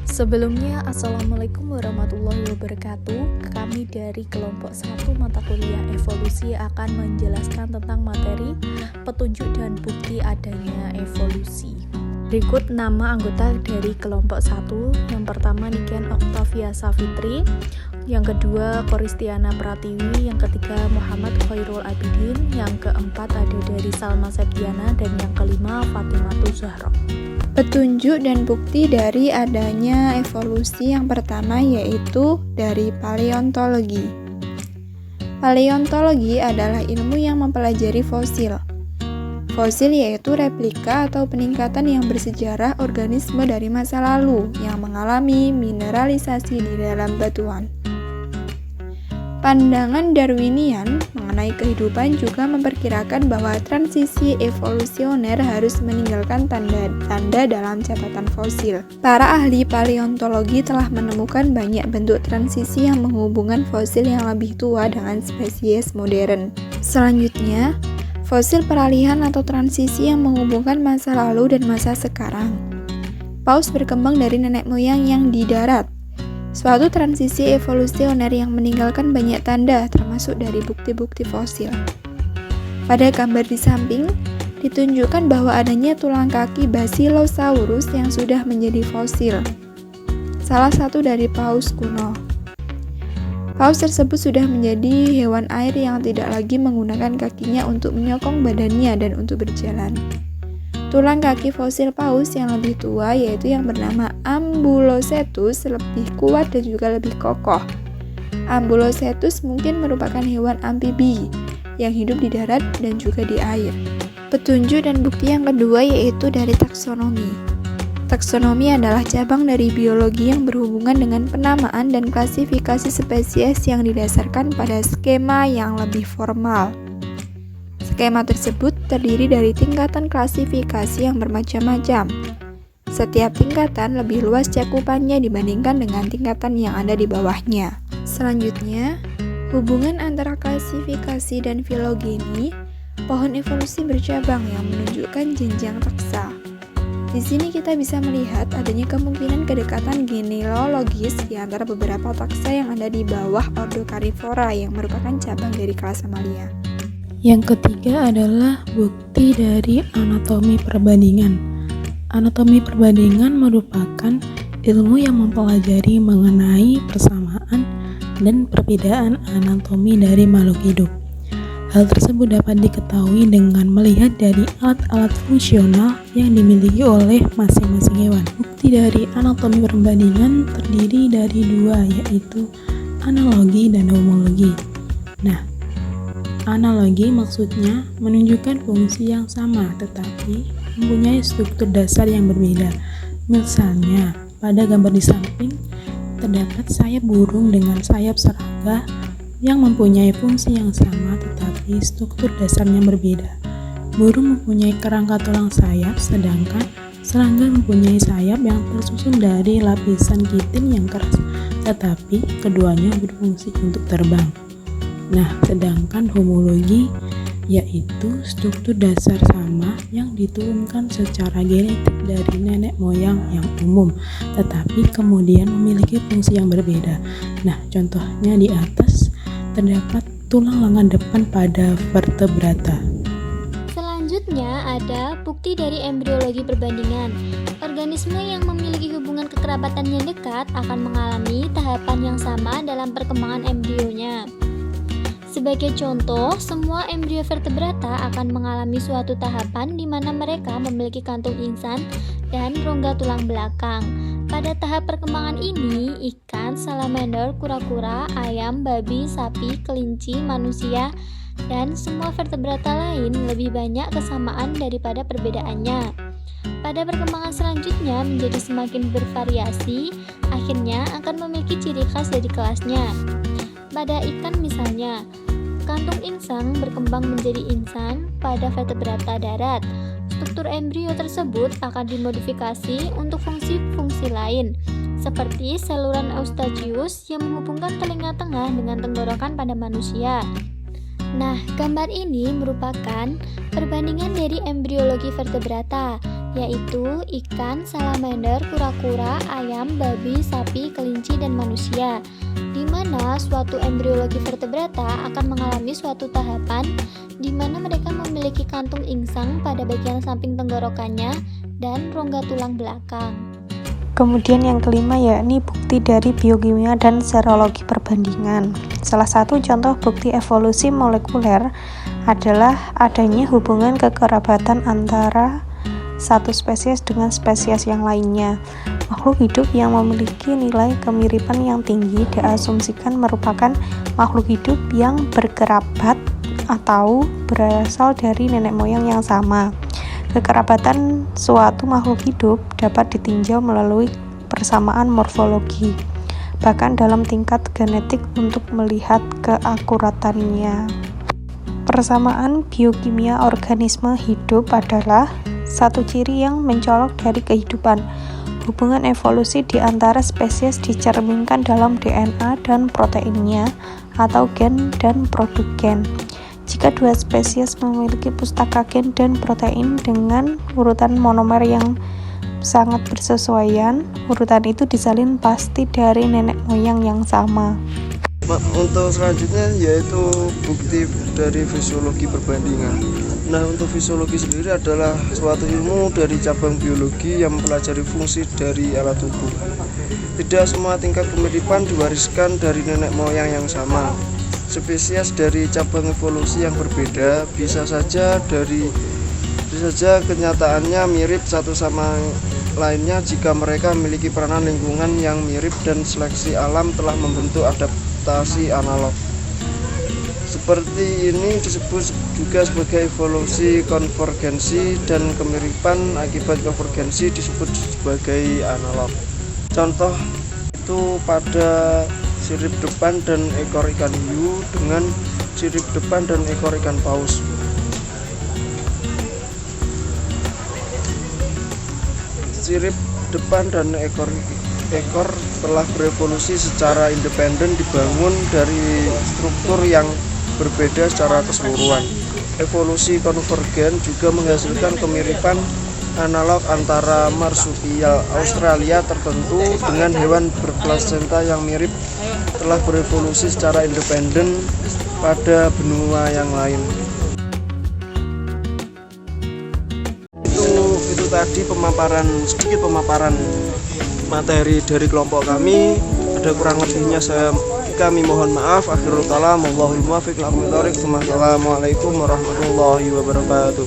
Sebelumnya, Assalamualaikum warahmatullahi wabarakatuh. Kami dari kelompok 1 mata kuliah evolusi akan menjelaskan tentang materi petunjuk dan bukti adanya evolusi. Berikut nama anggota dari kelompok 1. Yang pertama Niken Octavia Savitri, yang kedua Koristiana Pratiwi, yang ketiga Muhammad Khairul Abidin, yang keempat ada dari Salma Septiana, dan yang kelima Fatimatul Zahra. Petunjuk dan bukti dari adanya evolusi yang pertama yaitu dari paleontologi. Paleontologi adalah ilmu yang mempelajari fosil. Fosil yaitu replika atau peningkatan yang bersejarah organisme dari masa lalu yang mengalami mineralisasi di dalam batuan. Pandangan Darwinian mengenai kehidupan juga memperkirakan bahwa transisi evolusioner harus meninggalkan tanda-tanda dalam catatan fosil. Para ahli paleontologi telah menemukan banyak bentuk transisi yang menghubungkan fosil yang lebih tua dengan spesies modern. Selanjutnya, fosil peralihan atau transisi yang menghubungkan masa lalu dan masa sekarang. Paus berkembang dari nenek moyang yang di darat. Suatu transisi evolusioner yang meninggalkan banyak tanda, termasuk dari bukti-bukti fosil. Pada gambar di samping, ditunjukkan bahwa adanya tulang kaki Basilosaurus yang sudah menjadi fosil, salah satu dari paus kuno. Paus tersebut sudah menjadi hewan air yang tidak lagi menggunakan kakinya untuk menyokong badannya dan untuk berjalan. Tulang kaki fosil paus yang lebih tua yaitu yang bernama Ambulocetus lebih kuat dan juga lebih kokoh. Ambulocetus mungkin merupakan hewan amfibi yang hidup di darat dan juga di air. Petunjuk dan bukti yang kedua yaitu dari taksonomi. Taksonomi adalah cabang dari biologi yang berhubungan dengan penamaan dan klasifikasi spesies yang didasarkan pada skema yang lebih formal. Skema tersebut terdiri dari tingkatan klasifikasi yang bermacam-macam. Setiap tingkatan lebih luas cakupannya dibandingkan dengan tingkatan yang ada di bawahnya. Selanjutnya, hubungan antara klasifikasi dan filogeni, pohon evolusi bercabang yang menunjukkan jenjang taksa. Di sini kita bisa melihat adanya kemungkinan kedekatan genealogis di antara beberapa taksa yang ada di bawah ordo Carnivora yang merupakan cabang dari kelas Mammalia. Yang ketiga adalah bukti dari anatomi perbandingan. Anatomi perbandingan merupakan ilmu yang mempelajari mengenai persamaan dan perbedaan anatomi dari makhluk hidup. Hal tersebut dapat diketahui dengan melihat dari alat-alat fungsional yang dimiliki oleh masing-masing hewan. Bukti dari anatomi perbandingan terdiri dari dua, yaitu analogi dan homologi. Analogi maksudnya menunjukkan fungsi yang sama tetapi mempunyai struktur dasar yang berbeda. Misalnya, pada gambar di samping terdapat sayap burung dengan sayap serangga yang mempunyai fungsi yang sama tetapi struktur dasarnya berbeda. Burung mempunyai kerangka tulang sayap sedangkan serangga mempunyai sayap yang tersusun dari lapisan kitin yang keras tetapi keduanya berfungsi untuk terbang. Sedangkan homologi yaitu struktur dasar sama yang diturunkan secara genetik dari nenek moyang yang umum, tetapi kemudian memiliki fungsi yang berbeda. Contohnya di atas terdapat tulang lengan depan pada vertebrata. Selanjutnya ada bukti dari embriologi perbandingan. Organisme yang memiliki hubungan kekerabatan yang dekat akan mengalami tahapan yang sama dalam perkembangan embrionya. Sebagai contoh, semua embrio vertebrata akan mengalami suatu tahapan di mana mereka memiliki kantung insang dan rongga tulang belakang. Pada tahap perkembangan ini, ikan, salamander, kura-kura, ayam, babi, sapi, kelinci, manusia, dan semua vertebrata lain lebih banyak kesamaan daripada perbedaannya. Pada perkembangan selanjutnya menjadi semakin bervariasi, akhirnya akan memiliki ciri khas dari kelasnya. Pada ikan misalnya, kantung insang berkembang menjadi insang pada vertebrata darat. Struktur embrio tersebut akan dimodifikasi untuk fungsi-fungsi lain, seperti saluran eustachius yang menghubungkan telinga tengah dengan tenggorokan pada manusia. Nah, gambar ini merupakan perbandingan dari embriologi vertebrata, yaitu ikan, salamander, kura-kura, ayam, babi, sapi, kelinci, dan manusia, di mana suatu embriologi vertebrata akan mengalami suatu tahapan di mana mereka memiliki kantung insang pada bagian samping tenggorokannya dan rongga tulang belakang. Kemudian yang kelima yakni bukti dari biokimia dan serologi perbandingan. Salah satu contoh bukti evolusi molekuler adalah adanya hubungan kekerabatan antara satu spesies dengan spesies yang lainnya. Makhluk hidup yang memiliki nilai kemiripan yang tinggi diasumsikan merupakan makhluk hidup yang berkerabat atau berasal dari nenek moyang yang sama. Kekerabatan suatu makhluk hidup dapat ditinjau melalui persamaan morfologi, bahkan dalam tingkat genetik untuk melihat keakuratannya. Persamaan biokimia organisme hidup adalah satu ciri yang mencolok dari kehidupan. Hubungan evolusi di antara spesies dicerminkan dalam DNA dan proteinnya atau gen dan produk gen. Jika dua spesies memiliki pustaka gen dan protein dengan urutan monomer yang sangat bersesuaian, urutan itu disalin pasti dari nenek moyang yang sama. Untuk selanjutnya yaitu bukti dari fisiologi perbandingan. Nah, untuk fisiologi sendiri adalah suatu ilmu dari cabang biologi yang mempelajari fungsi dari alat tubuh. Tidak semua tingkat kemiripan diwariskan dari nenek moyang yang sama. Spesies dari cabang evolusi yang berbeda bisa saja kenyataannya mirip satu sama lainnya jika mereka memiliki peranan lingkungan yang mirip dan seleksi alam telah membentuk adaptasi analog. Seperti ini disebut juga sebagai evolusi konvergensi dan kemiripan akibat konvergensi disebut sebagai analog. Contoh itu pada sirip depan dan ekor ikan hiu dengan sirip depan dan ekor ikan paus. Sirip depan dan ekor telah berevolusi secara independen dibangun dari struktur yang berbeda secara keseluruhan. Evolusi konvergen juga menghasilkan kemiripan analog antara marsupial Australia tertentu dengan hewan berplasenta yang mirip telah berevolusi secara independen pada benua yang lain. Itu tadi sedikit pemaparan materi dari kelompok kami. Ada kurang lebihnya kami mohon maaf. Akhirul kalam, wallahul muwaffiq. Assalamualaikum warahmatullahi wabarakatuh.